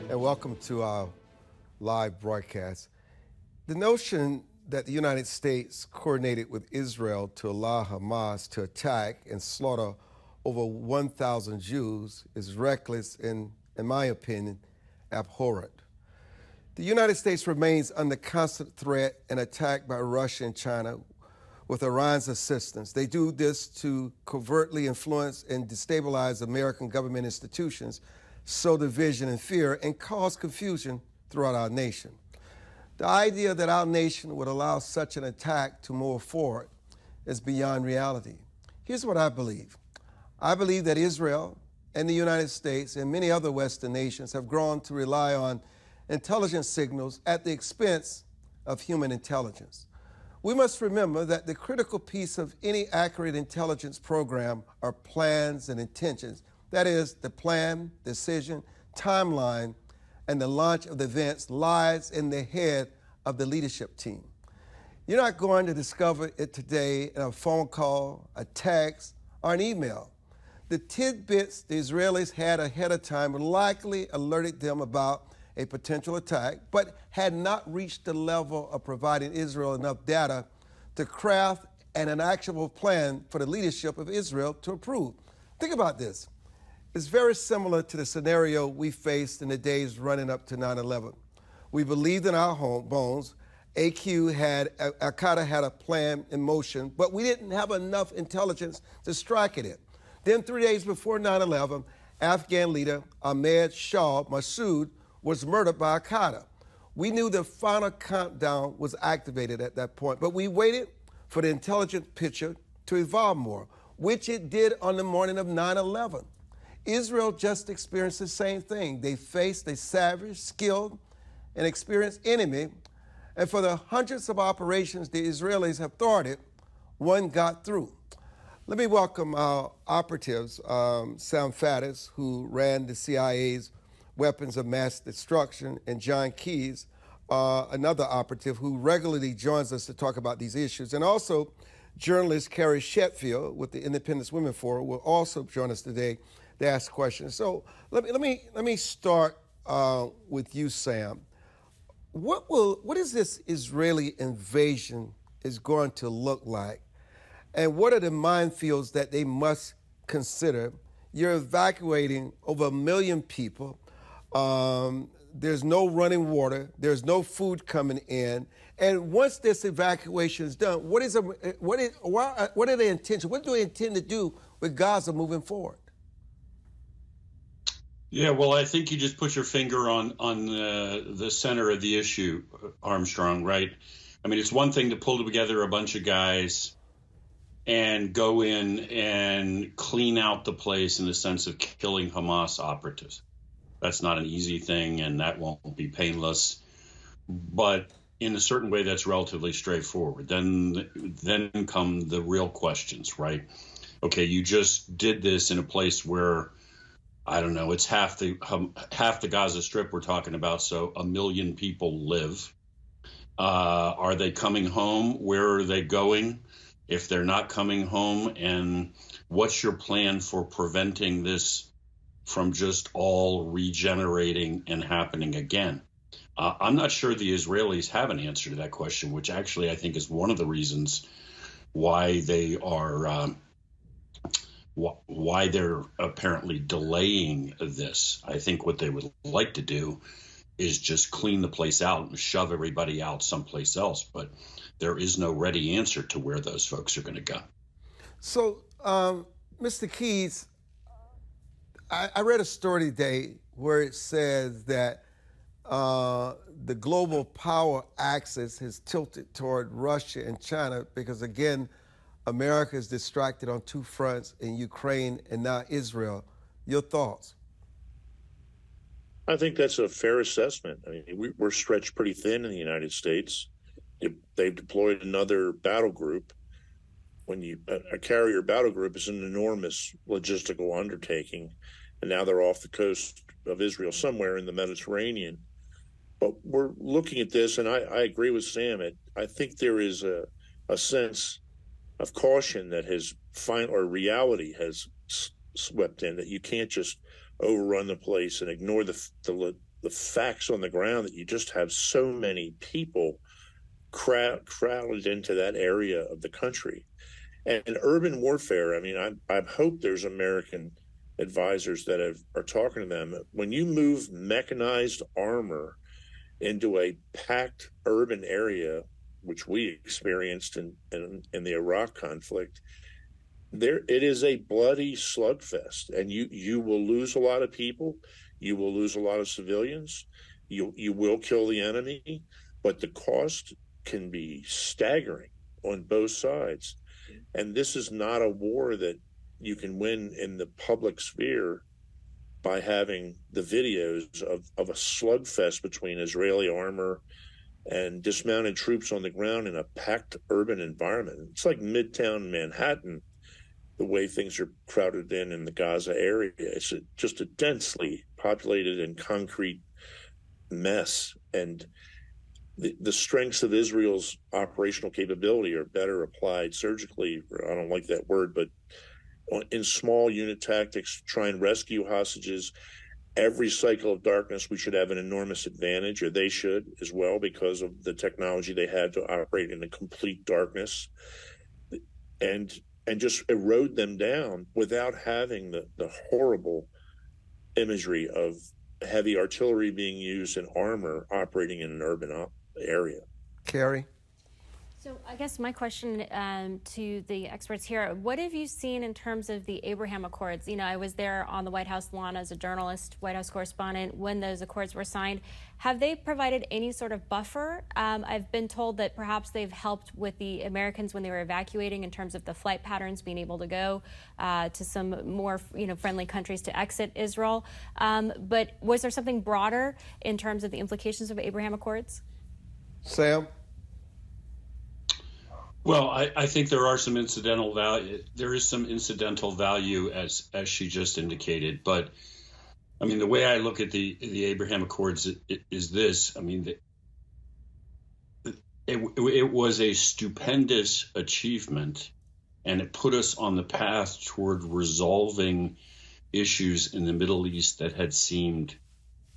and welcome to our live broadcast. The notion that the United States coordinated with Israel to allow Hamas to attack and slaughter over 1,000 Jews is reckless and, in my opinion, abhorrent. The United States remains under constant threat and attack by Russia and China with Iran's assistance. They do this to covertly influence and destabilize American government institutions, sow division and fear, and cause confusion throughout our nation. The idea that our nation would allow such an attack to move forward is beyond reality. Here's what I believe. I believe that Israel and the United States and many other Western nations have grown to rely on intelligence signals at the expense of human intelligence. We must remember that the critical piece of any accurate intelligence program are plans and intentions. That is, the plan, decision, timeline, and the launch of the events lies in the head of the leadership team. You're not going to discover it today in a phone call, a text, or an email. The tidbits the Israelis had ahead of time likely alerted them about a potential attack, but had not reached the level of providing Israel enough data to craft an actionable plan for the leadership of Israel to approve. Think about this. It's very similar to the scenario we faced in the days running up to 9/11. We believed in our bones. Al-Qaeda had a plan in motion, but we didn't have enough intelligence to strike at it. Then 3 days before 9/11, Afghan leader Ahmed Shah Massoud was murdered by Al-Qaeda. We knew the final countdown was activated at that point, but we waited for the intelligence picture to evolve more, which it did on the morning of 9/11. Israel just experienced the same thing. They faced a savage, skilled, and experienced enemy, and for the hundreds of operations the Israelis have thwarted, one got through. Let me welcome our operatives, Sam Faddis, who ran the CIA's weapons of mass destruction, and John Keyes, another operative who regularly joins us to talk about these issues. And also, journalist Carrie Sheffield with the Independence Women Forum will also join us today to ask questions. So let me start with you, Sam. What is this Israeli invasion is going to look like? And what are the minefields that they must consider? You're evacuating over 1 million people. There's no running water. There's no food coming in. And once this evacuation is done, what are their intentions? What do they intend to do with Gaza moving forward? Yeah, well, I think you just put your finger on the center of the issue, Armstrong, right? I mean, it's one thing to pull together a bunch of guys and go in and clean out the place in the sense of killing Hamas operatives. That's not an easy thing, and that won't be painless. But in a certain way, that's relatively straightforward. Then come the real questions, right? Okay, you just did this in a place where, I don't know, it's half the Gaza Strip we're talking about, so 1 million people live. Are they coming home? Where are they going? If they're not coming home, and what's your plan for preventing this from just all regenerating and happening again? I'm not sure the Israelis have an answer to that question, which actually I think is one of the reasons why they are why they're apparently delaying this. I think what they would like to do is just clean the place out and shove everybody out someplace else. But there is no ready answer to where those folks are going to go. So, Mr. Keyes, I read a story today where it says that the global power axis has tilted toward Russia and China because, again, America is distracted on two fronts in Ukraine and now Israel. Your thoughts? I think that's a fair assessment. I mean, we're stretched pretty thin in the United States. They've deployed another battle group. When a carrier battle group is an enormous logistical undertaking, and now they're off the coast of Israel, somewhere in the Mediterranean. But we're looking at this, and I agree with Sam. I think there is a sense of caution that reality has swept in, that you can't just overrun the place and ignore the the facts on the ground that you just have so many people crowded into that area of the country. And urban warfare, I mean, I hope there's American advisors that are talking to them. When you move mechanized armor into a packed urban area, which we experienced in the Iraq conflict, it is a bloody slugfest, and you will lose a lot of people, you will lose a lot of civilians, you will kill the enemy, but the cost can be staggering on both sides. And this is not a war that you can win in the public sphere by having the videos of a slugfest between Israeli armor and dismounted troops on the ground in a packed urban environment. It's like Midtown Manhattan, the way things are crowded in the Gaza area. It's just a densely populated and concrete mess. And the strengths of Israel's operational capability are better applied surgically. I don't like that word, but in small unit tactics, try and rescue hostages. Every cycle of darkness, we should have an enormous advantage, or they should as well, because of the technology they had to operate in a complete darkness, and just erode them down without having the horrible imagery of heavy artillery being used and armor operating in an urban area. Carrie? So I guess my question to the experts here, what have you seen in terms of the Abraham Accords? You know, I was there on the White House lawn as a journalist, White House correspondent, when those accords were signed. Have they provided any sort of buffer? I've been told that perhaps they've helped with the Americans when they were evacuating in terms of the flight patterns, being able to go to some more, friendly countries to exit Israel. But was there something broader in terms of the implications of Abraham Accords? Sam? Well, I think there are some incidental value. There is some incidental value, as she just indicated. But I mean, the way I look at the Abraham Accords is this. I mean, it was a stupendous achievement, and it put us on the path toward resolving issues in the Middle East that had seemed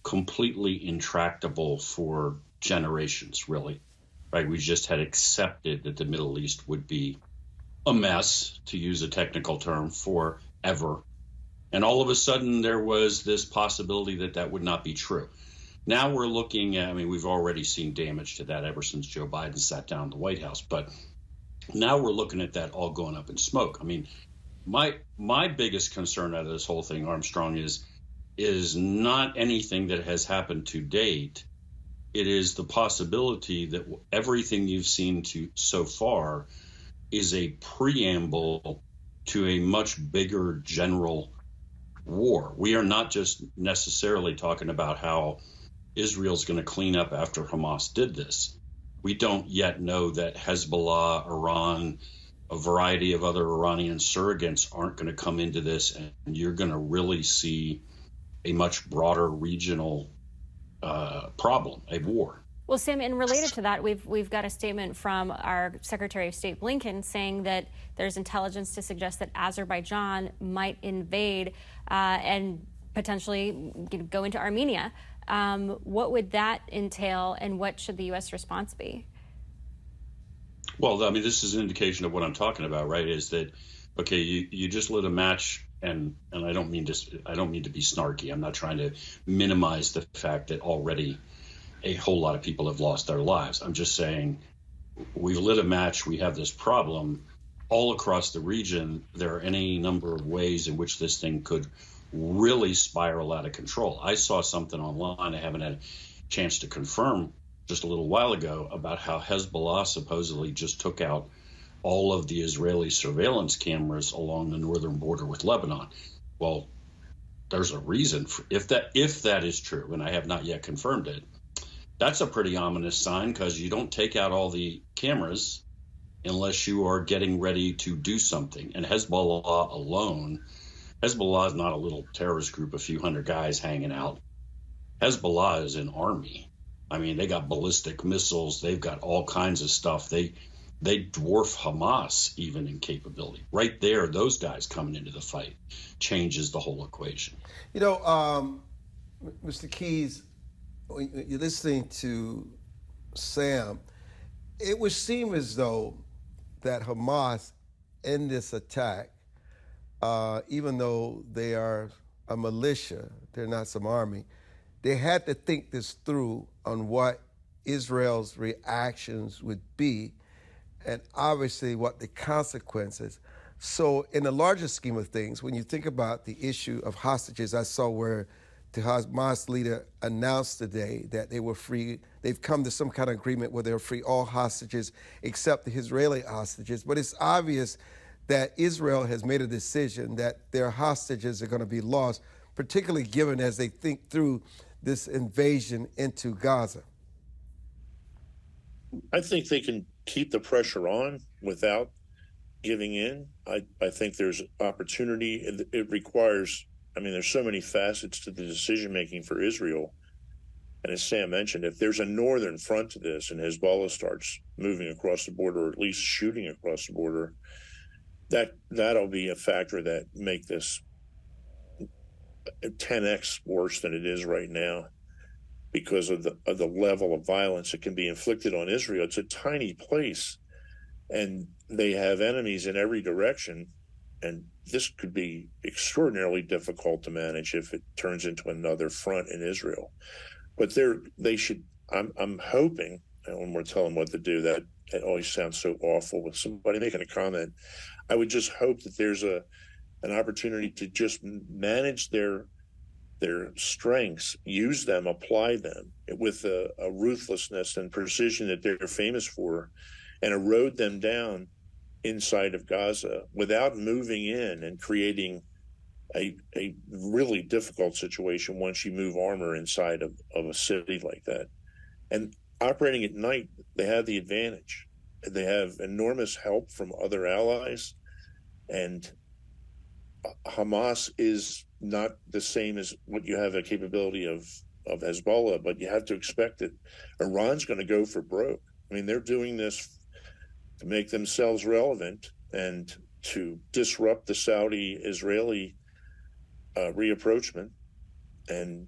completely intractable for generations, really. Right, we just had accepted that the Middle East would be a mess, to use a technical term, forever. And all of a sudden, there was this possibility that would not be true. Now we're looking at, I mean, we've already seen damage to that ever since Joe Biden sat down in the White House. But now we're looking at that all going up in smoke. I mean, my biggest concern out of this whole thing, Armstrong, is not anything that has happened to date. It is the possibility that everything you've seen so far is a preamble to a much bigger general war. We are not just necessarily talking about how Israel's going to clean up after Hamas did this. We don't yet know that Hezbollah, Iran, a variety of other Iranian surrogates aren't going to come into this, and you're going to really see a much broader regional problem, a war. Well, Sam, and related to that, we've got a statement from our Secretary of State Blinken saying that there's intelligence to suggest that Azerbaijan might invade and potentially go into Armenia. What would that entail, and what should the U.S. response be? Well, I mean, this is an indication of what I'm talking about, right? Is that, okay, you just lit a match. And I don't mean to be snarky. I'm not trying to minimize the fact that already a whole lot of people have lost their lives. I'm just saying we've lit a match. We have this problem all across the region. There are any number of ways in which this thing could really spiral out of control. I saw something online I haven't had a chance to confirm just a little while ago about how Hezbollah supposedly just took out all of the Israeli surveillance cameras along the northern border with Lebanon. Well, there's a reason for if that is true, and I have not yet confirmed it. That's a pretty ominous sign, because you don't take out all the cameras unless you are getting ready to do something. And Hezbollah alone, Hezbollah is not a little terrorist group, a few hundred guys hanging out. Hezbollah is an army. I mean, they got ballistic missiles. They've got all kinds of stuff. They dwarf Hamas even in capability. Right there, those guys coming into the fight changes the whole equation. You know, Mr. Keyes, when you're listening to Sam, it would seem as though that Hamas in this attack, even though they are a militia, they're not some army, they had to think this through on what Israel's reactions would be and obviously what the consequences. So in the larger scheme of things, when you think about the issue of hostages, I saw where the Hamas leader announced today that they were free. They've come to some kind of agreement where they'll free all hostages except the Israeli hostages. But it's obvious that Israel has made a decision that their hostages are going to be lost, particularly given as they think through this invasion into Gaza. I think they can keep the pressure on without giving in. I think there's opportunity. It requires, I mean, there's so many facets to the decision-making for Israel. And as Sam mentioned, if there's a northern front to this and Hezbollah starts moving across the border, or at least shooting across the border, that'll be a factor that make this 10x worse than it is right now, because of the level of violence that can be inflicted on Israel. It's a tiny place, and they have enemies in every direction, and this could be extraordinarily difficult to manage if it turns into another front in Israel. But they should. I'm hoping, and when we're telling what to do, that it always sounds so awful with somebody making a comment. I would just hope that there's an opportunity to just manage their strengths, use them, apply them with a ruthlessness and precision that they're famous for, and erode them down inside of Gaza without moving in and creating a really difficult situation once you move armor inside of a city like that. And operating at night, they have the advantage. They have enormous help from other allies, and Hamas is not the same as what you have a capability of Hezbollah, but you have to expect that Iran's going to go for broke. I mean, they're doing this to make themselves relevant and to disrupt the Saudi-Israeli reapproachment, and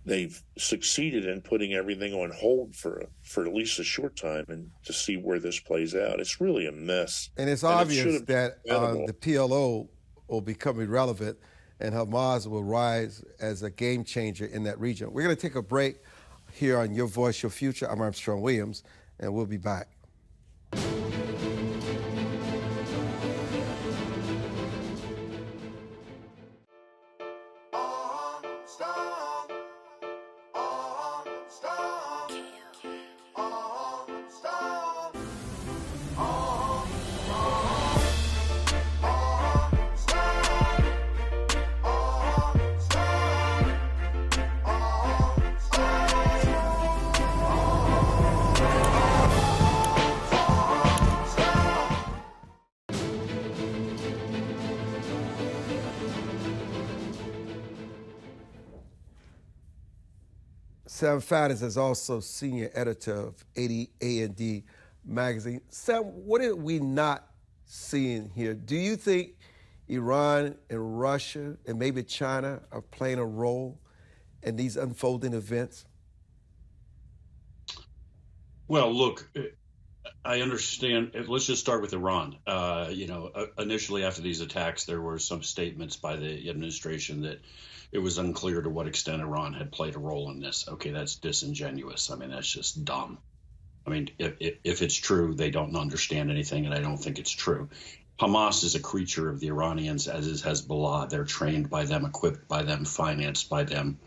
they've succeeded in putting everything on hold for at least a short time, and to see where this plays out. It's really a mess. And it's obvious that the PLO will become irrelevant and Hamas will rise as a game changer in that region. We're going to take a break here on Your Voice, Your Future. I'm Armstrong Williams, and we'll be back. Sam Faddis is also senior editor of A&D magazine. Sam, what are we not seeing here? Do you think Iran and Russia and maybe China are playing a role in these unfolding events? Well, look, I understand. Let's just start with Iran. Initially after these attacks, there were some statements by the administration that it was unclear to what extent Iran had played a role in this. Okay, that's disingenuous. I mean, that's just dumb. I mean, if it's true, they don't understand anything, and I don't think it's true. Hamas is a creature of the Iranians, as is Hezbollah. They're trained by them, equipped by them, financed by them.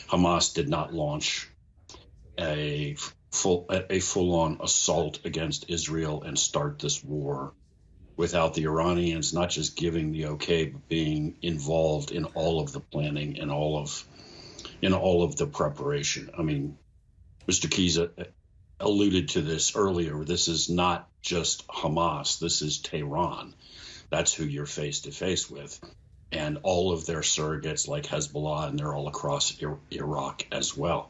Hamas did not launch a full-on assault against Israel and start this war without the Iranians not just giving the okay, but being involved in all of the planning and all of the preparation. I mean, Mr. Keyes alluded to this earlier. This is not just Hamas. This is Tehran. That's who you're face to face with, and all of their surrogates like Hezbollah, and they're all across Iraq as well.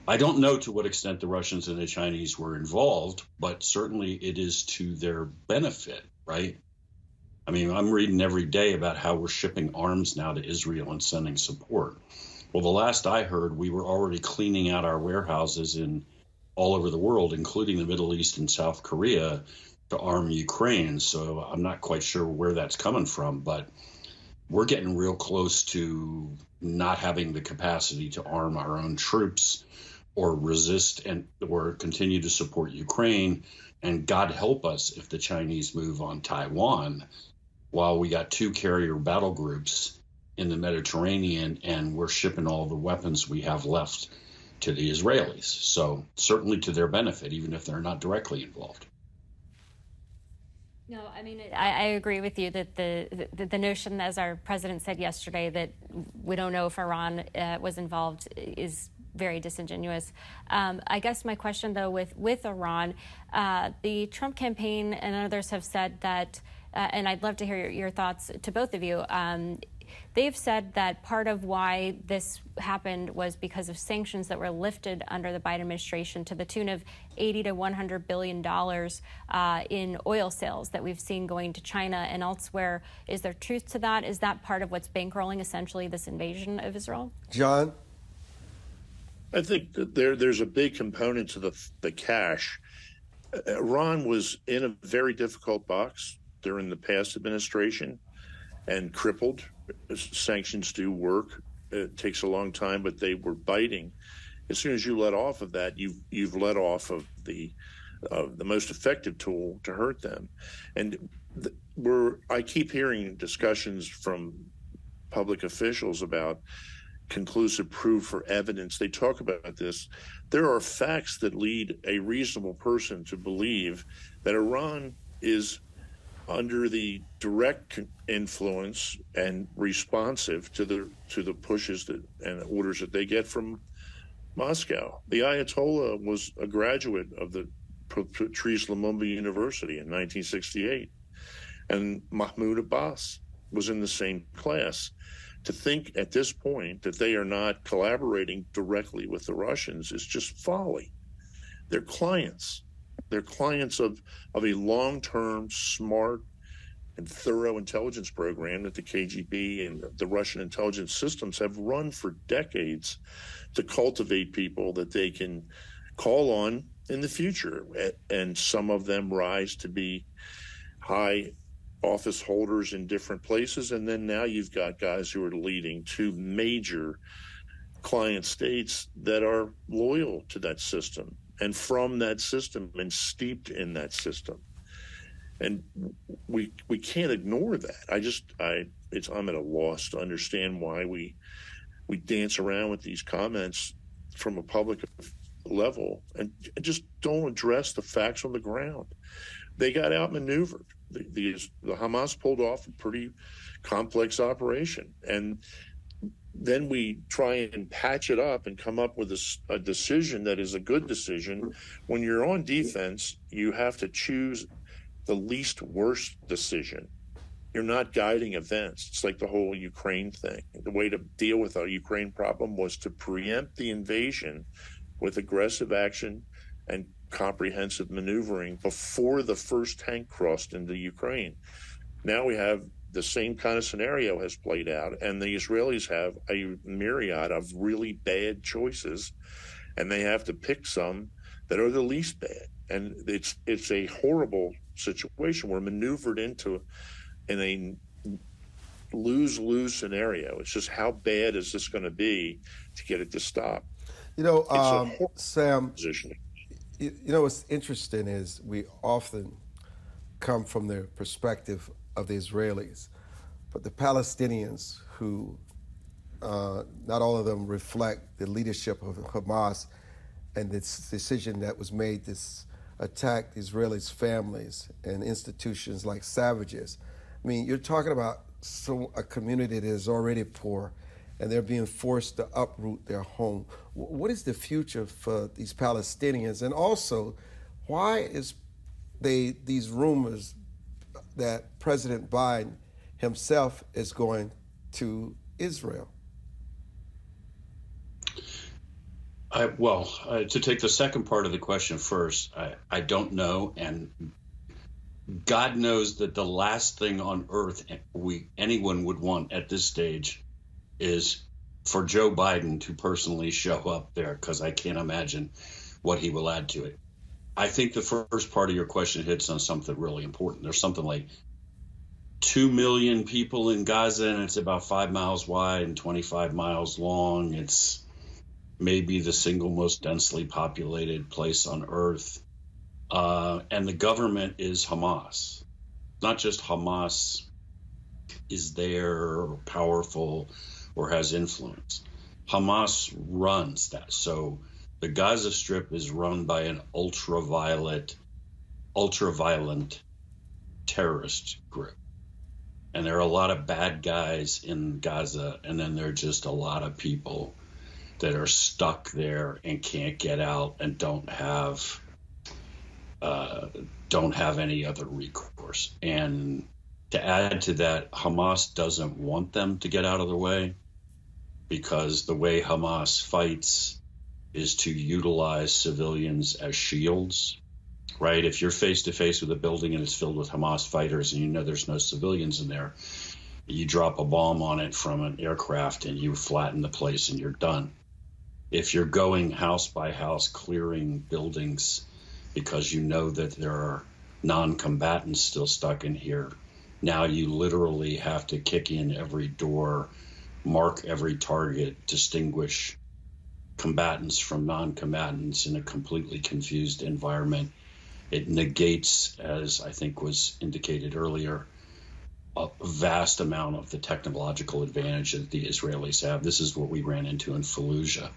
I don't know to what extent the Russians and the Chinese were involved, but certainly it is to their benefit, right? I mean, I'm reading every day about how we're shipping arms now to Israel and sending support. Well, the last I heard, we were already cleaning out our warehouses in all over the world, including the Middle East and South Korea, to arm Ukraine. So I'm not quite sure where that's coming from, but we're getting real close to not having the capacity to arm our own troops or resist or continue to support Ukraine. And God help us if the Chinese move on Taiwan, while we got 2 carrier battle groups in the Mediterranean and we're shipping all the weapons we have left to the Israelis. So certainly to their benefit, even if they're not directly involved. No, I mean, I agree with you that the notion, as our president said yesterday, that we don't know if Iran was involved is very disingenuous. I guess my question, though, with Iran, the Trump campaign and others have said that, and I'd love to hear your thoughts to both of you. They've said that part of why this happened was because of sanctions that were lifted under the Biden administration to the tune of $80 to $100 billion in oil sales that we've seen going to China and elsewhere. Is there truth to that? Is that part of what's bankrolling essentially this invasion of Israel? John? I think that there's a big component to the cash. Iran was in a very difficult box during the past administration and crippled. Sanctions do work. It takes a long time, but they were biting. As soon as you let off of that, you've let off of the most effective tool to hurt them. And I keep hearing discussions from public officials about conclusive proof or evidence. They talk about this. There are facts that lead a reasonable person to believe that Iran is under the direct influence and responsive to the pushes and orders that they get from Moscow. The Ayatollah was a graduate of the Patrice Lumumba University in 1968, and Mahmoud Abbas was in the same class. To think at this point that they are not collaborating directly with the Russians is just folly. They're clients. They're clients of a long-term, smart, and thorough intelligence program that the KGB and the Russian intelligence systems have run for decades to cultivate people that they can call on in the future. And some of them rise to be high office holders in different places. And then now you've got guys who are leading 2 major client states that are loyal to that system and from that system and steeped in that system. And we can't ignore that. I'm at a loss to understand why we dance around with these comments from a public level and just don't address the facts on the ground. They got outmaneuvered. The Hamas pulled off a pretty complex operation, and then we try and patch it up and come up with a decision that is a good decision. When you're on defense, you have to choose the least worst decision. You're not guiding events. It's like the whole Ukraine thing. The way to deal with our Ukraine problem was to preempt the invasion with aggressive action and comprehensive maneuvering before the first tank crossed into Ukraine. Now we have the same kind of scenario has played out, and the Israelis have a myriad of really bad choices, and they have to pick some that are the least bad. And it's a horrible situation. We're maneuvered into in a lose-lose scenario. It's just how bad is this going to be to get it to stop? Sam, positioning. You know what's interesting is we often come from the perspective of the Israelis, but the Palestinians, who not all of them reflect the leadership of Hamas and this decision that was made to attack the Israelis' families and institutions like savages. I mean, you're talking about a community that is already poor, and they're being forced to uproot their home. What is the future for these Palestinians? And also, why is these rumors that President Biden himself is going to Israel? To take the second part of the question first, I don't know, and God knows that the last thing on earth anyone would want at this stage is for Joe Biden to personally show up there, because I can't imagine what he will add to it. I think the first part of your question hits on something really important. There's something like 2 million people in Gaza, and it's about 5 miles wide and 25 miles long. It's maybe the single most densely populated place on earth. And the government is Hamas. Not just Hamas is there or powerful or has influence. Hamas runs that. So the Gaza Strip is run by an ultra-violent terrorist group. And there are a lot of bad guys in Gaza, and then there are just a lot of people that are stuck there and can't get out and don't have any other recourse. And to add to that, Hamas doesn't want them to get out of the way, because the way Hamas fights is to utilize civilians as shields, right? If you're face to face with a building and it's filled with Hamas fighters and you know there's no civilians in there, you drop a bomb on it from an aircraft and you flatten the place and you're done. If you're going house by house clearing buildings because you know that there are non-combatants still stuck in here, now you literally have to kick in every door, mark every target, distinguish combatants from non-combatants in a completely confused environment. It negates, as I think was indicated earlier, a vast amount of the technological advantage that the Israelis have. This is what we ran into in Fallujah,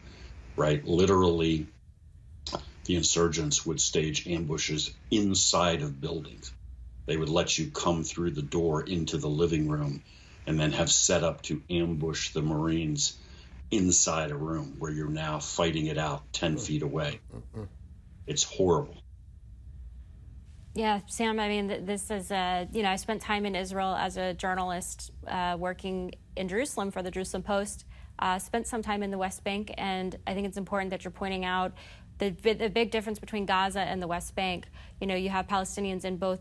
right? Literally, the insurgents would stage ambushes inside of buildings. They would let you come through the door into the living room and then have set up to ambush the Marines inside a room where you're now fighting it out 10 feet away. It's horrible. Yeah, Sam, I mean, this is, I spent time in Israel as a journalist working in Jerusalem for the Jerusalem Post, spent some time in the West Bank, and I think it's important that you're pointing out the big difference between Gaza and the West Bank. You have Palestinians in both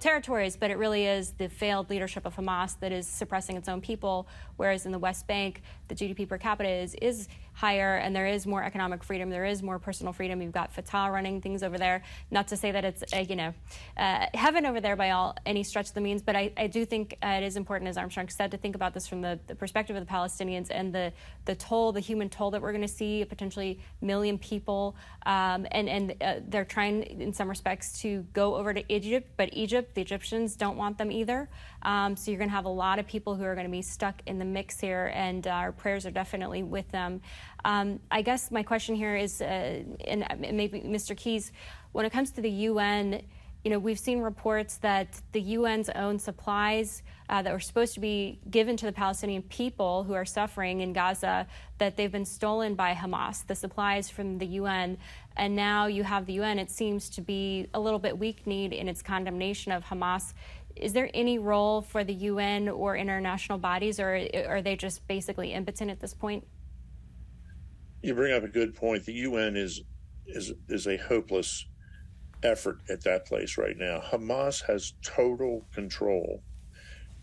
territories, but it really is the failed leadership of Hamas that is suppressing its own people, whereas in the West Bank, the GDP per capita is higher, and there is more economic freedom, there is more personal freedom. You've got Fatah running things over there. Not to say that it's heaven over there by any stretch of the means, but I do think it is important, as Armstrong said, to think about this from the perspective of the Palestinians and the human toll that we're going to see, potentially 1 million people, and they're trying in some respects to go over to Egypt, but the Egyptians don't want them either. So you're going to have a lot of people who are going to be stuck in the mix here, and our prayers are definitely with them. I guess my question here is, and maybe Mr. Keyes, when it comes to the UN, we've seen reports that the UN's own supplies that were supposed to be given to the Palestinian people who are suffering in Gaza, that they've been stolen by Hamas, the supplies from the UN. And now you have the UN, it seems to be a little bit weak-kneed in its condemnation of Hamas. Is there any role for the UN or international bodies, or are they just basically impotent at this point? You bring up a good point. The UN is a hopeless effort at that place right now. Hamas has total control.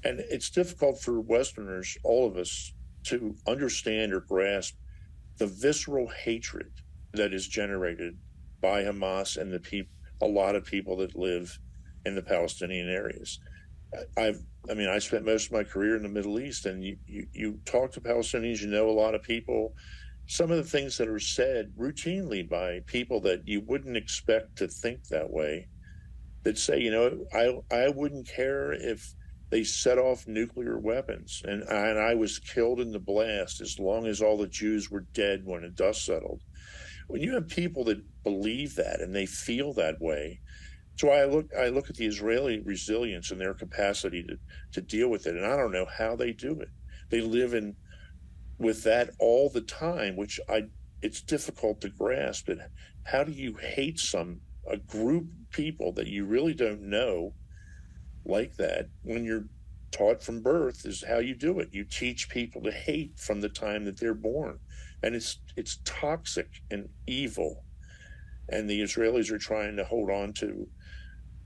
And it's difficult for Westerners, all of us, to understand or grasp the visceral hatred that is generated by Hamas and a lot of people that live in the Palestinian areas. I spent most of my career in the Middle East, and you talk to Palestinians, a lot of people. Some of the things that are said routinely by people that you wouldn't expect to think that way, that say, I wouldn't care if they set off nuclear weapons and I was killed in the blast as long as all the Jews were dead when the dust settled. When you have people that believe that and they feel that way, so I look at the Israeli resilience and their capacity to deal with it, and I don't know how they do it. They live with that all the time, which it's difficult to grasp. And how do you hate a group of people that you really don't know like that when you're taught from birth is how you do it? You teach people to hate from the time that they're born, and it's toxic and evil. And the Israelis are trying to hold on to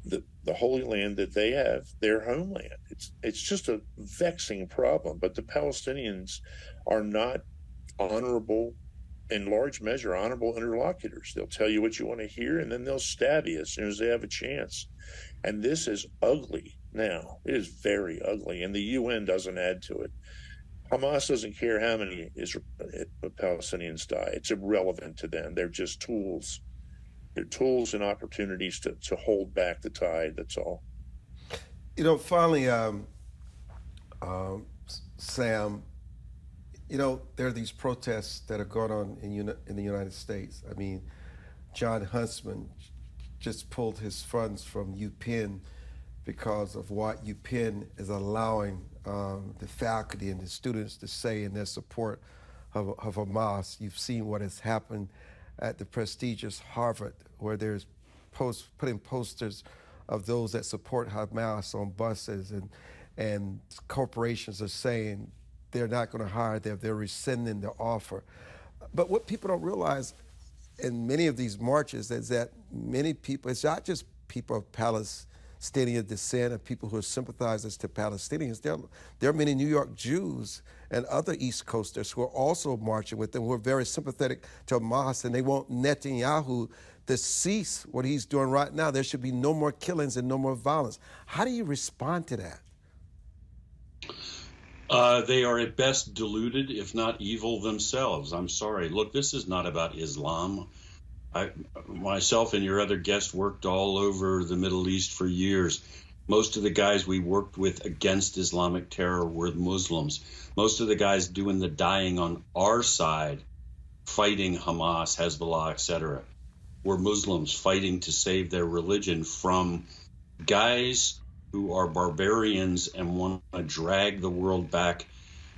the Holy Land that they have, their homeland. It's just a vexing problem. But the Palestinians are not honorable, in large measure, honorable interlocutors. They'll tell you what you want to hear, and then they'll stab you as soon as they have a chance. And this is ugly now. It is very ugly, and the UN doesn't add to it. Hamas doesn't care how many Palestinians die. It's irrelevant to them. They're just tools. They're tools and opportunities to hold back the tide. That's all. Finally, Sam, there are these protests that are going on in the United States. I mean, John Huntsman just pulled his funds from UPenn because of what UPenn is allowing the faculty and the students to say in their support of Hamas. You've seen what has happened at the prestigious Harvard, where there's putting posters of those that support Hamas on buses, and corporations are saying they're not going to hire them, they're rescinding the offer. But what people don't realize in many of these marches is that many people, it's not just people of Palestinian descent and people who are sympathizers to Palestinians. There are many New York Jews and other East Coasters who are also marching with them, who are very sympathetic to Hamas, and they want Netanyahu to cease what he's doing right now. There should be no more killings and no more violence. How do you respond to that? They are at best deluded, if not evil themselves. I'm sorry. Look, this is not about Islam. Myself and your other guest worked all over the Middle East for years. Most of the guys we worked with against Islamic terror were Muslims. Most of the guys doing the dying on our side, fighting Hamas, Hezbollah, etc., were Muslims fighting to save their religion from guys who are barbarians and want to drag the world back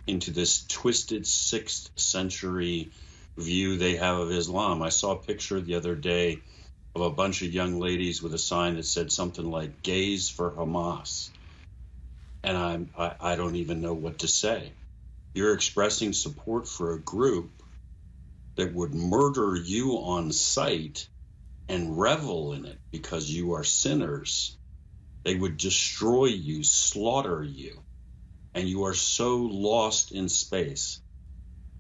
into this twisted 6th century view they have of Islam. I saw a picture the other day of a bunch of young ladies with a sign that said something like "Gays for Hamas," and I don't even know what to say. You're expressing support for a group that would murder you on sight and revel in it because you are sinners. They would destroy you, slaughter you, and you are so lost in space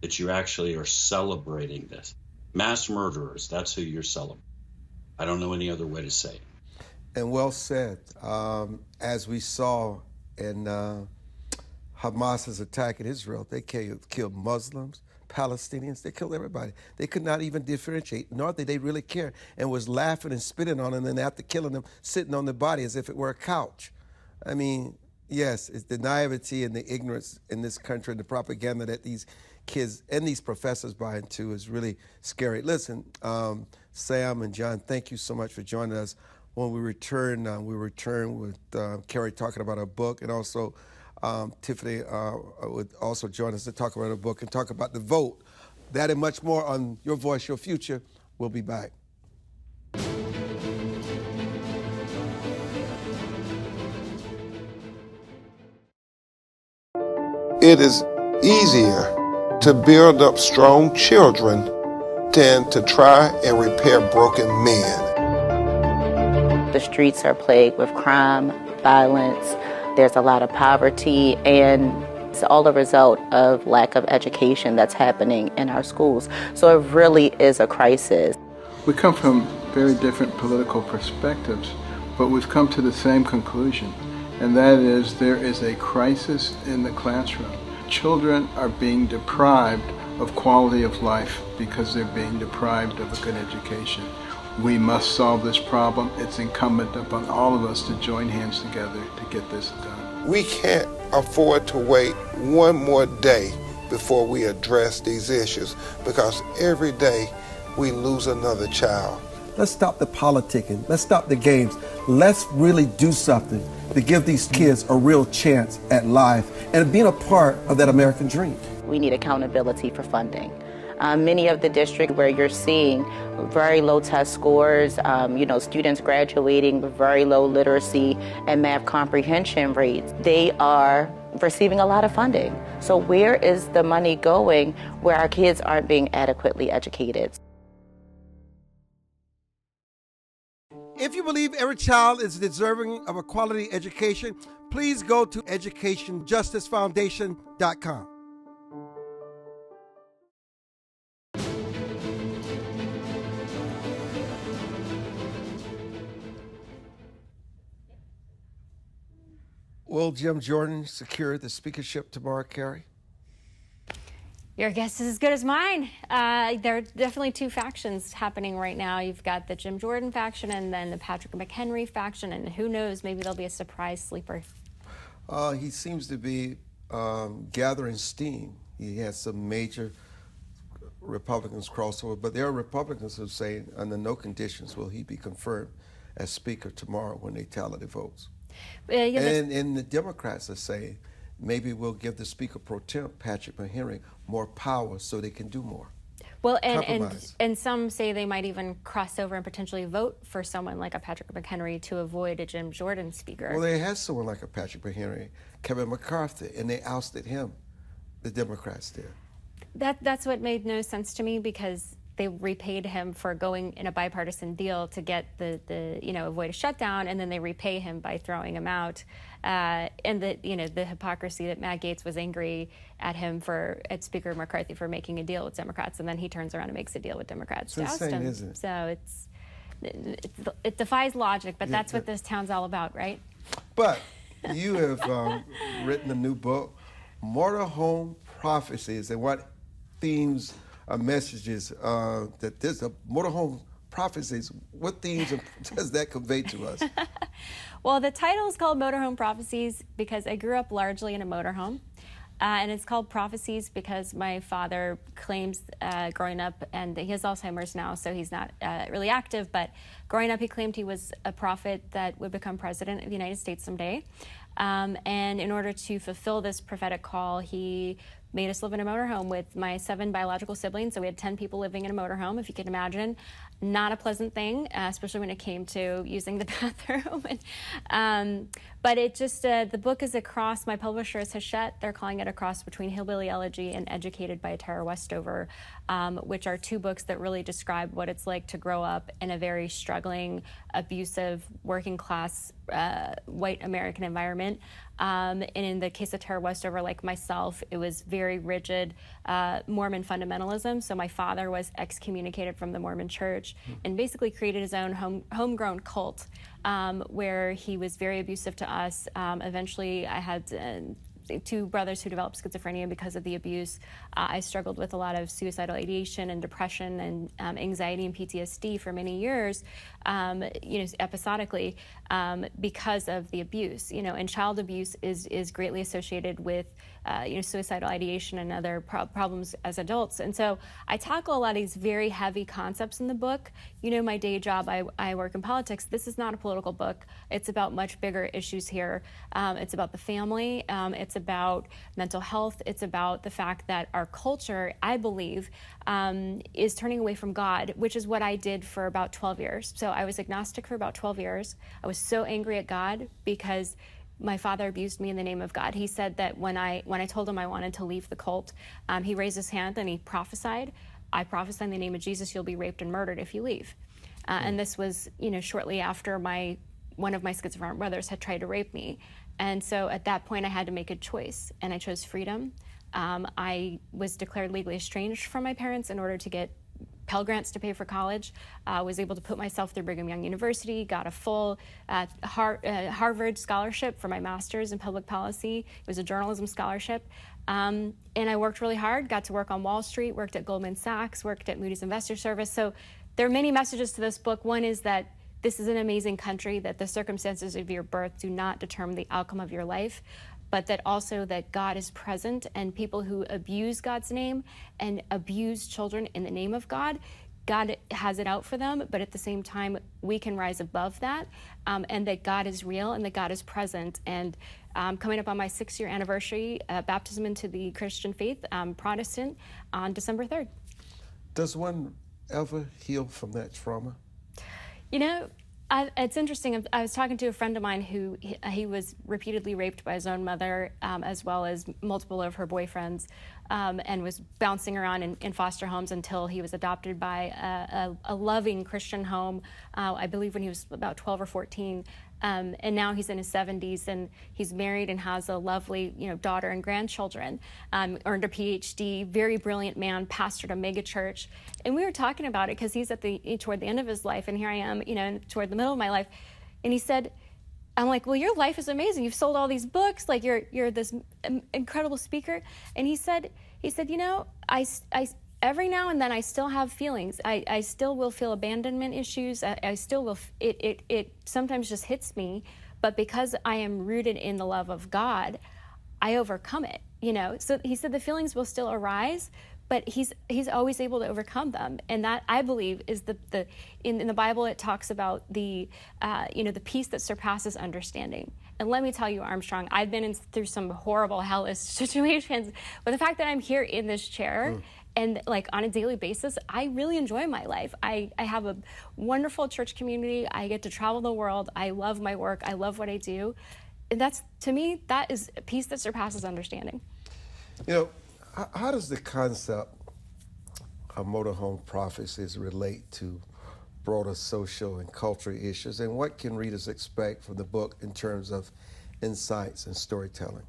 that you actually are celebrating this. Mass murderers, that's who you're celebrating. I don't know any other way to say it. And well said. As we saw in Hamas's attack in Israel, they killed Muslims, Palestinians, they killed everybody. They could not even differentiate, nor did they really care, and was laughing and spitting on them, and then after killing them, sitting on the body as if it were a couch. I mean, yes, it's the naivety and the ignorance in this country and the propaganda that these kids and these professors buy into is really scary. Listen, Sam and John, thank you so much for joining us. When we return with Carrie talking about her book, and also Tiffany would also join us to talk about her book and talk about the vote. That and much more on Your Voice, Your Future. We'll be back. It is easier to build up strong children than to try and repair broken men. The streets are plagued with crime, violence. There's a lot of poverty, and it's all a result of lack of education that's happening in our schools. So it really is a crisis. We come from very different political perspectives, but we've come to the same conclusion, and that is there is a crisis in the classroom. Children are being deprived of quality of life because they're being deprived of a good education. We must solve this problem. It's incumbent upon all of us to join hands together to get this done. We can't afford to wait one more day before we address these issues, because every day we lose another child. Let's stop the politicking. Let's stop the games. Let's really do something to give these kids a real chance at life and being a part of that American dream. We need accountability for funding. Many of the districts where you're seeing very low test scores, students graduating with very low literacy and math comprehension rates, they are receiving a lot of funding. So where is the money going where our kids aren't being adequately educated? If you believe every child is deserving of a quality education, please go to educationjusticefoundation.com. Will Jim Jordan secure the speakership tomorrow, Carrie? Your guess is as good as mine. There are definitely two factions happening right now. You've got the Jim Jordan faction and then the Patrick McHenry faction, and who knows, maybe there'll be a surprise sleeper. He seems to be gathering steam. He has some major Republicans crossover, but there are Republicans who say under no conditions will he be confirmed as Speaker tomorrow when they tally the votes. And the Democrats are saying maybe we'll give the Speaker pro temp, Patrick McHenry, more power so they can do more. Well, and some say they might even cross over and potentially vote for someone like a Patrick McHenry to avoid a Jim Jordan speaker. Well, they had someone like a Patrick McHenry, Kevin McCarthy, and they ousted him. The Democrats did. That's what made no sense to me, because they repaid him for going in a bipartisan deal to get the avoid a shutdown, and then they repay him by throwing him out. And the hypocrisy that Matt Gaetz was angry at him at Speaker McCarthy for making a deal with Democrats, and then he turns around and makes a deal with Democrats to oust him. Isn't it? So it defies logic, but that's what this town's all about, right? But you have written a new book, Motorhome Prophecies, and what themes or messages that there's a motorhome prophecies. What themes does that convey to us? Well, the title is called Motorhome Prophecies because I grew up largely in a motorhome. And it's called Prophecies because my father claims growing up, and he has Alzheimer's now, so he's not really active, but growing up he claimed he was a prophet that would become president of the United States someday. And in order to fulfill this prophetic call, he made us live in a motorhome with my 7 biological siblings. So we had 10 people living in a motorhome, if you can imagine. Not a pleasant thing, especially when it came to using the bathroom. But it just, the book is a cross. My publisher is Hachette. They're calling it a cross between Hillbilly Elegy and Educated by Tara Westover, which are 2 books that really describe what it's like to grow up in a very struggling, abusive, working class, white American environment. And in the case of Tara Westover, like myself, it was very rigid Mormon fundamentalism. So my father was excommunicated from the Mormon church and basically created his own homegrown cult where he was very abusive to us. Eventually, I had 2 brothers who developed schizophrenia because of the abuse. I struggled with a lot of suicidal ideation and depression and anxiety and PTSD for many years, episodically, because of the abuse. And child abuse is greatly associated with suicidal ideation and other problems as adults. And so I tackle a lot of these very heavy concepts in the book. My day job, I work in politics. This is not a political book. It's about much bigger issues here. It's about the family. It's about mental health. It's about the fact that our culture, I believe, is turning away from God, which is what I did for about 12 years. So I was agnostic for about 12 years. I was so angry at God because my father abused me in the name of God. He said that when I told him I wanted to leave the cult, he raised his hand and he prophesied, I prophesy in the name of Jesus, you'll be raped and murdered if you leave. And this was, shortly after one of my schizophrenic brothers had tried to rape me. And so at that point, I had to make a choice, and I chose freedom. I was declared legally estranged from my parents in order to get Pell Grants to pay for college. Was able to put myself through Brigham Young University, got a full Harvard scholarship for my master's in public policy. It was a journalism scholarship. And I worked really hard, got to work on Wall Street, worked at Goldman Sachs, worked at Moody's Investor Service. So there are many messages to this book. One is that this is an amazing country, that the circumstances of your birth do not determine the outcome of your life, but that also that God is present, and people who abuse God's name and abuse children in the name of God, God has it out for them, but at the same time, we can rise above that, and that God is real and that God is present. And coming up on my 6-year anniversary, baptism into the Christian faith, Protestant, on December 3rd. Does one ever heal from that trauma? It's interesting. I was talking to a friend of mine who he was repeatedly raped by his own mother, as well as multiple of her boyfriends, and was bouncing around in foster homes until he was adopted by a loving Christian home, I believe when he was about 12 or 14. And now he's in his 70s, and he's married and has a lovely, daughter and grandchildren. Earned a PhD, very brilliant man, pastored a mega church. And we were talking about it because he's toward the end of his life, and here I am, toward the middle of my life. And he said, I'm like, well, your life is amazing. You've sold all these books. Like, you're this incredible speaker. And he said, you know, I every now and then I still have feelings. I still will feel abandonment issues. I still will. It sometimes just hits me. But because I am rooted in the love of God, I overcome it. You know. So he said the feelings will still arise, but he's always able to overcome them. And that, I believe, is in the Bible it talks about the the peace that surpasses understanding. And let me tell you, Armstrong, I've been through some horrible, hellish situations, but the fact that I'm here in this chair and like on a daily basis, I really enjoy my life. I have a wonderful church community. I get to travel the world. I love my work. I love what I do. And that's, to me, that is a peace that surpasses understanding. You know, how does the concept of motorhome prophecies relate to broader social and cultural issues, and what can readers expect from the book in terms of insights and storytelling?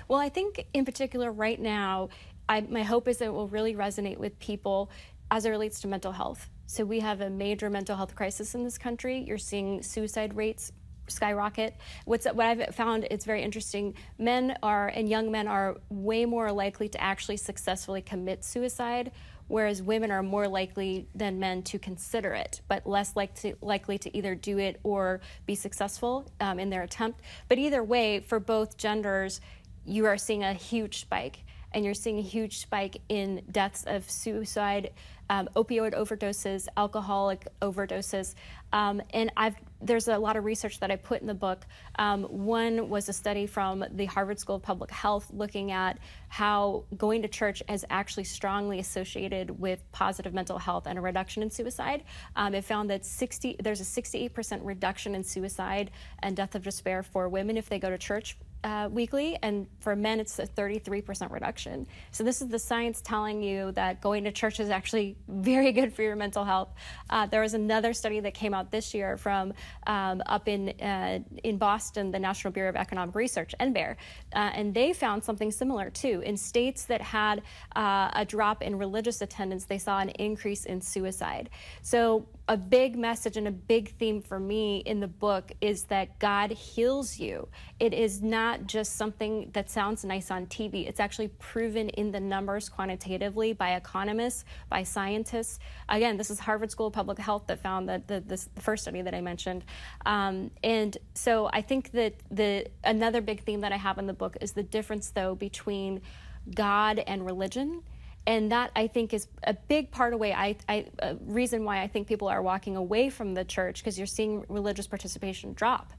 Well, I think in particular right now, my hope is that it will really resonate with people as it relates to mental health. So we have a major mental health crisis in this country. You're seeing suicide rates skyrocket. What I've found, it's very interesting. Men and young men are way more likely to actually successfully commit suicide, whereas women are more likely than men to consider it, but less likely to either do it or be successful in their attempt. But either way, for both genders, you are seeing a huge spike. And you're seeing a huge spike in deaths of suicide, opioid overdoses, alcoholic overdoses. And there's a lot of research that I put in the book. One was a study from the Harvard School of Public Health looking at how going to church is actually strongly associated with positive mental health and a reduction in suicide. It found that there's a 68% reduction in suicide and death of despair for women if they go to church weekly, and for men it's a 33% reduction. So this is the science telling you that going to church is actually very good for your mental health. There was another study that came out this year from up in Boston, the National Bureau of Economic Research, NBER, and they found something similar too. In states that had a drop in religious attendance, they saw an increase in suicide. So a big message and a big theme for me in the book is that God heals you. It is not just something that sounds nice on TV. It's actually proven in the numbers quantitatively by economists, by scientists. Again, this is Harvard School of Public Health that found that the first study that I mentioned. And so I think that another big theme that I have in the book is the difference, though, between God and religion. And that, I think, is a big part of a reason why I think people are walking away from the church, because you're seeing religious participation drop,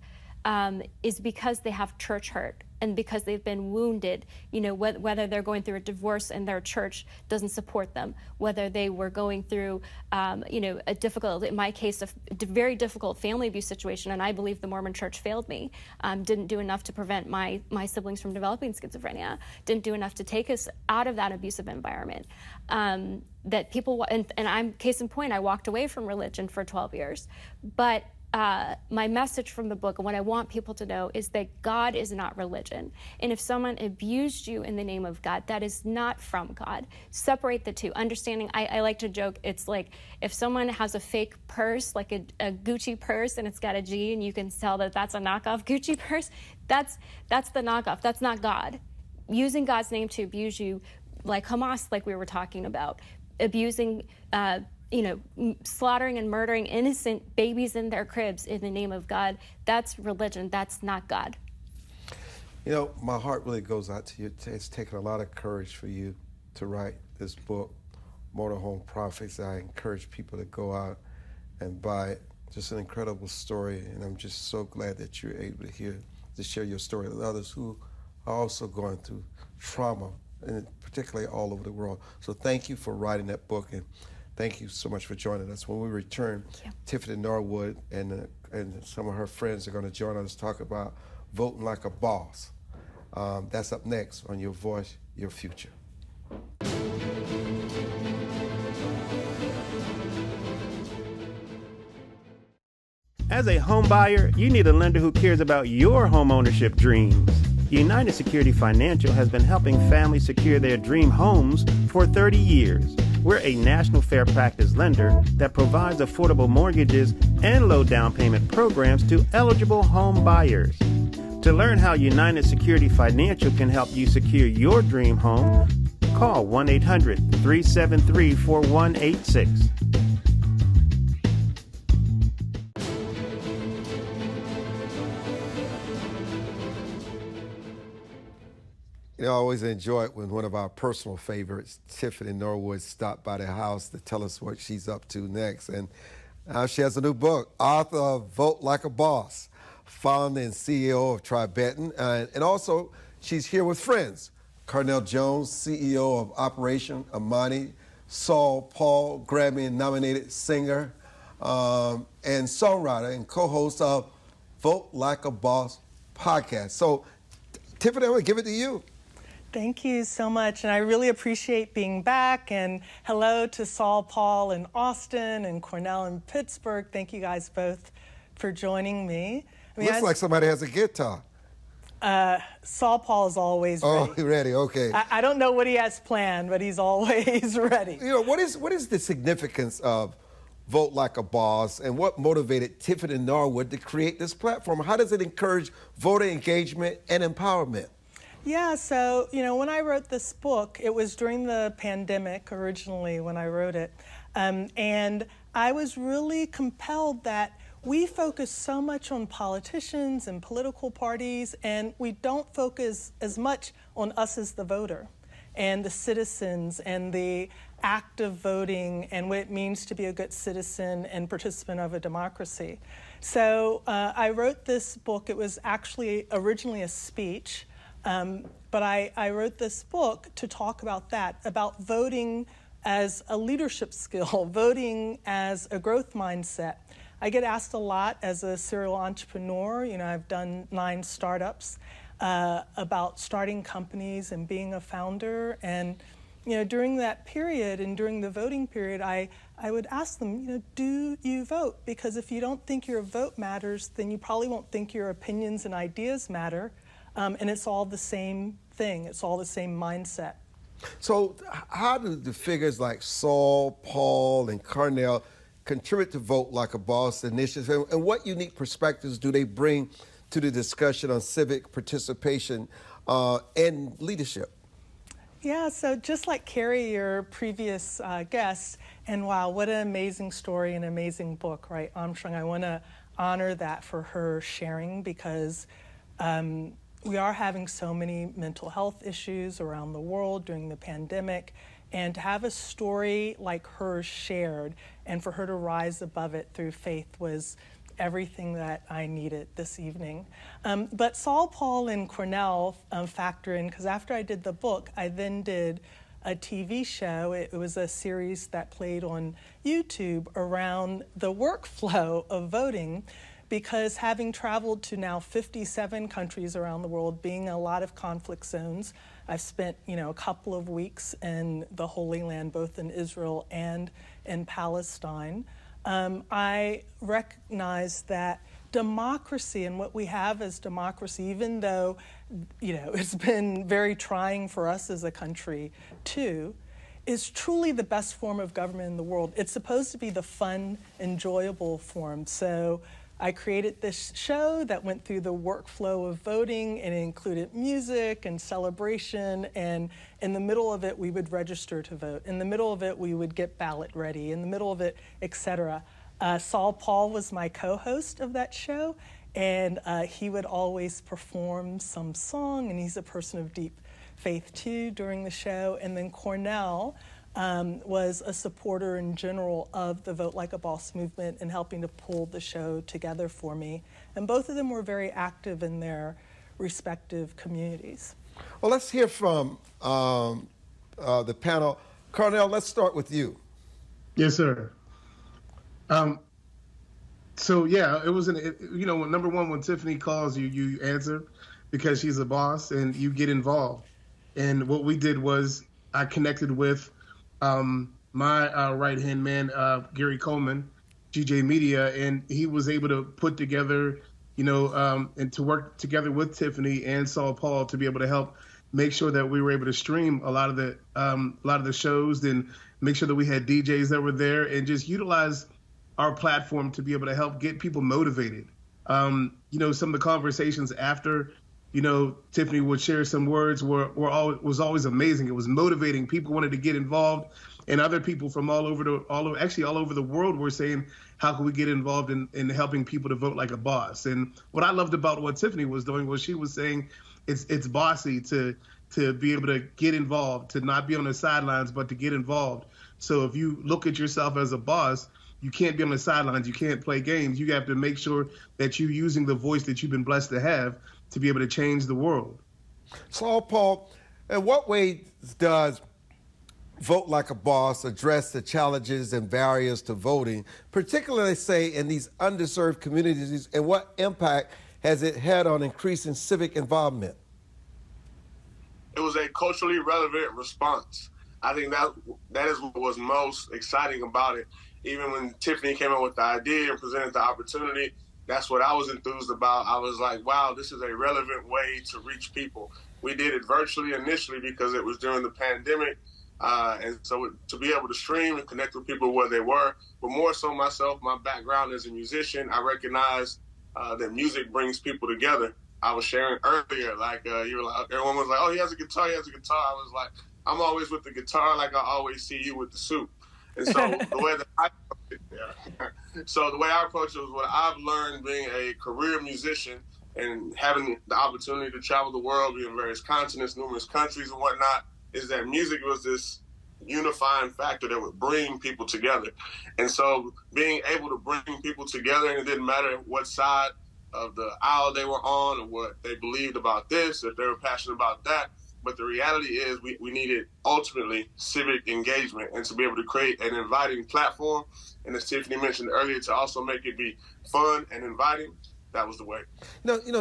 is because they have church hurt and because they've been wounded, you know, whether they're going through a divorce and their church doesn't support them, whether they were going through, a difficult, in my case, a very difficult family abuse situation, and I believe the Mormon church failed me, didn't do enough to prevent my siblings from developing schizophrenia, didn't do enough to take us out of that abusive environment. That people, and I'm, case in point, I walked away from religion for 12 years, but my message from the book and what I want people to know is that God is not religion. And if someone abused you in the name of God, that is not from God. Separate the two. Understanding, I like to joke, it's like if someone has a fake purse, like a Gucci purse, and it's got a G, and you can tell that that's a knockoff Gucci purse, that's the knockoff. That's not God. Using God's name to abuse you, like Hamas, like we were talking about, abusing slaughtering and murdering innocent babies in their cribs in the name of God, that's religion. That's not God. You know, my heart really goes out to you. It's taken a lot of courage for you to write this book, Motorhome Prophets. I encourage people to go out and buy it. Just an incredible story, and I'm just so glad that you're able to share your story with others who are also going through trauma, and particularly all over the world. So thank you for writing that book, and thank you so much for joining us. When we return, Tiffany Norwood and some of her friends are going to join us to talk about voting like a boss. That's up next on Your Voice, Your Future. As a home buyer, you need a lender who cares about your home ownership dreams. United Security Financial has been helping families secure their dream homes for 30 years. We're a national fair practice lender that provides affordable mortgages and low down payment programs to eligible home buyers. To learn how United Security Financial can help you secure your dream home, call 1-800-373-4186. You know, I always enjoy it when one of our personal favorites, Tiffany Norwood, stopped by the house to tell us what she's up to next. And now she has a new book, author of Vote Like a Boss, founder and CEO of Tribetan. And also, she's here with friends. Cornell Jones, CEO of Operation Amani, Saul Paul, Grammy-nominated singer and songwriter and co-host of Vote Like a Boss podcast. So, Tiffany, I'm going to give it to you. Thank you so much, and I really appreciate being back, and hello to Saul Paul in Austin and Cornell in Pittsburgh. Thank you guys both for joining me. Looks like somebody has a guitar. Saul Paul is always ready. Oh, ready, okay. I don't know what he has planned, but he's always ready. You know, what is the significance of Vote Like a Boss, and what motivated Tiffany Norwood to create this platform? How does it encourage voter engagement and empowerment? Yeah, so, you know, when I wrote this book, it was during the pandemic originally when I wrote it. And I was really compelled that we focus so much on politicians and political parties, and we don't focus as much on us as the voter and the citizens and the act of voting and what it means to be a good citizen and participant of a democracy. So I wrote this book. It was actually originally a speech. But I wrote this book to talk about that, about voting as a leadership skill, voting as a growth mindset. I get asked a lot as a serial entrepreneur. You know, I've done 9 startups about starting companies and being a founder. And, you know, during that period and during the voting period, I would ask them, you know, do you vote? Because if you don't think your vote matters, then you probably won't think your opinions and ideas matter. And it's all the same thing. It's all the same mindset. So how do the figures like Saul, Paul, and Cornell contribute to Vote Like a Boss initiative? And what unique perspectives do they bring to the discussion on civic participation and leadership? Yeah, so just like Carrie, your previous guest, and wow, what an amazing story and amazing book, right, Armstrong? I want to honor that for her sharing, because we are having so many mental health issues around the world during the pandemic, and to have a story like hers shared and for her to rise above it through faith was everything that I needed this evening. But Saul, Paul, and Cornell factor in, because after I did the book, I then did a TV show. It was a series that played on YouTube around the workflow of voting, because having traveled to now 57 countries around the world, being a lot of conflict zones, I've spent, you know, a couple of weeks in the Holy Land, both in Israel and in Palestine. I recognize that democracy and what we have as democracy, even though, you know, it's been very trying for us as a country too, is truly the best form of government in the world. It's supposed to be the fun, enjoyable form. So I created this show that went through the workflow of voting, and it included music and celebration, and in the middle of it, we would register to vote. In the middle of it, we would get ballot ready. In the middle of it, etc. Saul Paul was my co-host of that show, and he would always perform some song, and he's a person of deep faith too during the show. And then Cornell was a supporter in general of the Vote Like a Boss movement and helping to pull the show together for me. And both of them were very active in their respective communities. Well, let's hear from the panel. Cornell, let's start with you. Yes, sir. So yeah, it was you know, number one, when Tiffany calls you, you answer because she's a boss and you get involved. And what we did was I connected with my right-hand man, Gary Coleman, GJ Media, and he was able to put together, you know, and to work together with Tiffany and Saul Paul to be able to help make sure that we were able to stream a lot of the shows, and make sure that we had DJs that were there, and just utilize our platform to be able to help get people motivated Some of the conversations after, Tiffany would share some words was always amazing. It was motivating. People wanted to get involved, and other people from all over the world were saying, how can we get involved in helping people to vote like a boss? And what I loved about what Tiffany was doing was she was saying it's bossy to be able to get involved, to not be on the sidelines, but to get involved. So if you look at yourself as a boss, you can't be on the sidelines. You can't play games. You have to make sure that you're using the voice that you've been blessed to have to be able to change the world. Saul Paul, in what way does Vote Like a Boss address the challenges and barriers to voting, particularly, say, in these underserved communities, and what impact has it had on increasing civic involvement? It was a culturally relevant response. I think that is what was most exciting about it. Even when Tiffany came up with the idea and presented the opportunity, that's what I was enthused about. I was like, wow, this is a relevant way to reach people. We did it virtually initially because it was during the pandemic. And so to be able to stream and connect with people where they were, but more so myself, my background as a musician, I recognize that music brings people together. I was sharing earlier, you were like, everyone was like, oh, he has a guitar. I was like, I'm always with the guitar, like I always see you with the suit. And so the way I approach it was what I've learned being a career musician and having the opportunity to travel the world, be in various continents, numerous countries and whatnot, is that music was this unifying factor that would bring people together. And so being able to bring people together, and it didn't matter what side of the aisle they were on or what they believed about this, if they were passionate about that. But the reality is we needed ultimately civic engagement and to be able to create an inviting platform. And as Tiffany mentioned earlier, to also make it be fun and inviting. That was the way.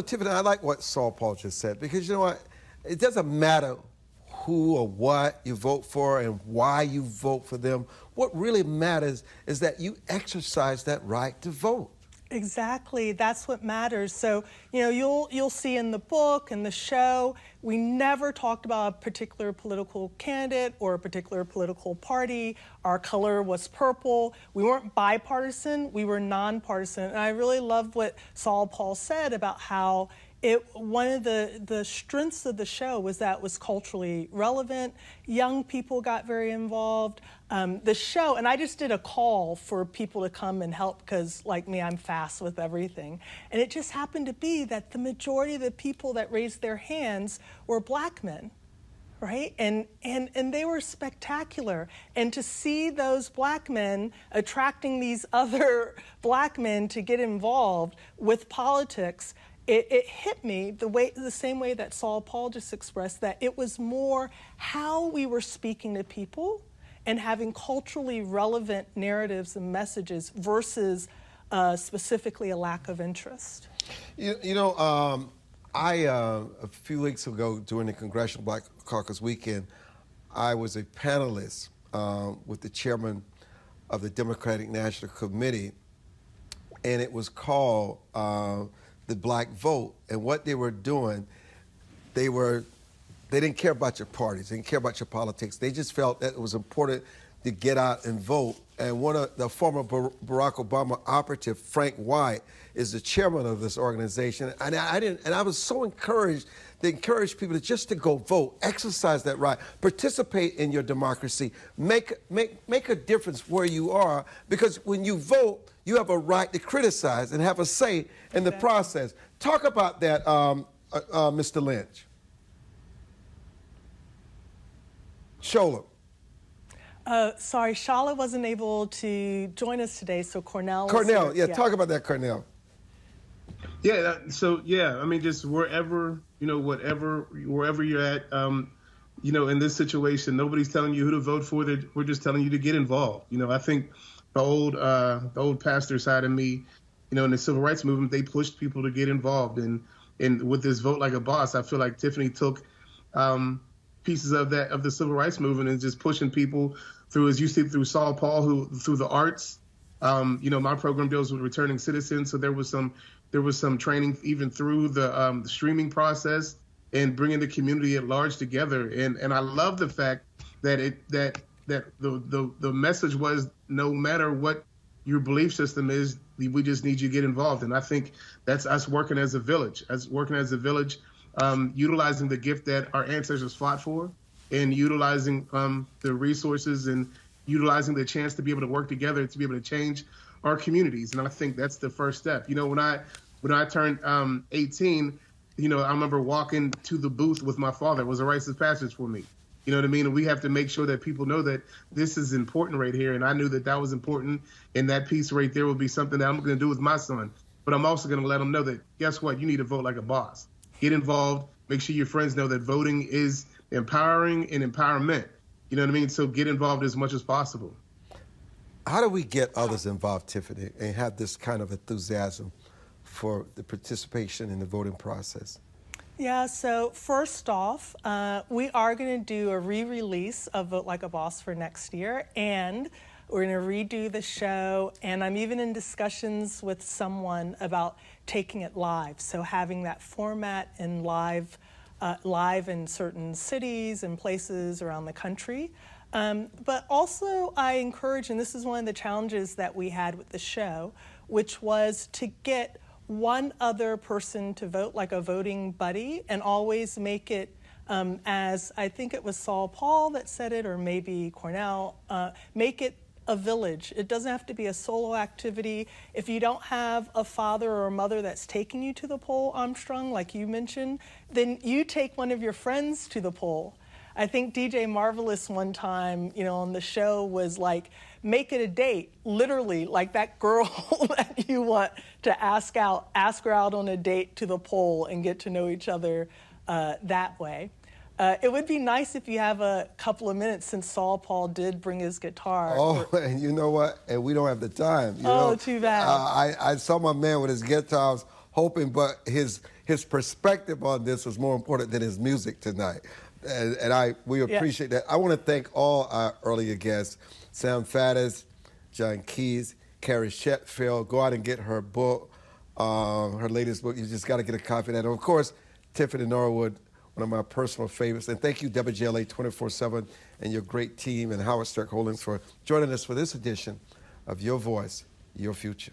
Tiffany, I like what Saul Paul just said, because you know what? It doesn't matter who or what you vote for and why you vote for them. What really matters is that you exercise that right to vote. Exactly, that's what matters. So, you'll see in the book and the show, we never talked about a particular political candidate or a particular political party. Our color was purple. We weren't bipartisan, we were nonpartisan. And I really love what Saul Paul said about how one of the strengths of the show was that it was culturally relevant. Young people got very involved. The show, and I just did a call for people to come and help because, like me, I'm fast with everything. And it just happened to be that the majority of the people that raised their hands were Black men, right? And they were spectacular. And to see those Black men attracting these other Black men to get involved with politics, it hit me the same way that Saul Paul just expressed, that it was more how we were speaking to people and having culturally relevant narratives and messages versus specifically a lack of interest. I a few weeks ago during the Congressional Black Caucus weekend, I was a panelist with the chairman of the Democratic National Committee, and it was called the Black Vote. And what they were doing, they didn't care about your parties, they didn't care about your politics. They just felt that it was important to get out and vote. And one of the former Barack Obama operative, Frank White, is the chairman of this organization. And I was so encouraged to encourage people to go vote, exercise that right, participate in your democracy, make a difference where you are, because when you vote, you have a right to criticize and have a say in the process. Talk about that, Mr. Lynch. Shola. Sorry, Shala wasn't able to join us today, so Cornell. Cornell, yeah, talk about that, Cornell. Yeah, I mean, just wherever you're at, in this situation, nobody's telling you who to vote for. We're just telling you to get involved. I think the old pastor side of me, in the civil rights movement, they pushed people to get involved. And with this Vote Like a Boss, I feel like Tiffany took pieces of the civil rights movement and just pushing people through, as you see, through Saul Paul, through the arts. My program deals with returning citizens, so there was some training even through the streaming process and bringing the community at large together. And I love the fact that the message was, no matter what your belief system is. We just need you to get involved. And I think that's us working as a village, utilizing the gift that our ancestors fought for, and utilizing the resources and utilizing the chance to be able to work together to be able to change our communities. And I think that's the first step. You know, when I turned 18, you know, I remember walking to the booth with my father. It was a rites of passage for me. You know what I mean? And we have to make sure that people know that this is important right here. And I knew that that was important. And that piece right there will be something that I'm going to do with my son. But I'm also going to let him know that, guess what? You need to vote like a boss. Get involved. Make sure your friends know that voting is empowering and empowerment. You know what I mean? So get involved as much as possible. How do we get others involved, Tiffany, and have this kind of enthusiasm for the participation in the voting process? Yeah, so first off, we are going to do a re-release of Vote Like a Boss for next year, and we're going to redo the show, and I'm even in discussions with someone about taking it live, so having that format in live in certain cities and places around the country. But also I encourage, and this is one of the challenges that we had with the show, which was to get one other person to vote, like a voting buddy, and always make it, as I think it was Saul Paul that said it, or maybe Cornell, make it a village. It doesn't have to be a solo activity. If you don't have a father or a mother that's taking you to the poll, Armstrong, like you mentioned, then you take one of your friends to the poll. I think DJ Marvelous one time, you know, on the show was like, make it a date, literally, like that girl that you want to ask her out on a date to the poll and get to know each other that way. It would be nice if you have a couple of minutes, since Saul Paul did bring his guitar. Oh, and you know what? And we don't have the time. You know, too bad. I saw my man with his guitar. I was hoping, but his perspective on this was more important than his music tonight. And we appreciate that. I want to thank all our earlier guests, Sam Faddis, John Keyes, Carrie Sheffield. Go out and get her book, her latest book. You just got to get a copy of that. And of course, Tiffany Norwood, one of my personal favorites. And thank you, WGLA 24/7 and your great team and Howard Stark Holdings for joining us for this edition of Your Voice, Your Future.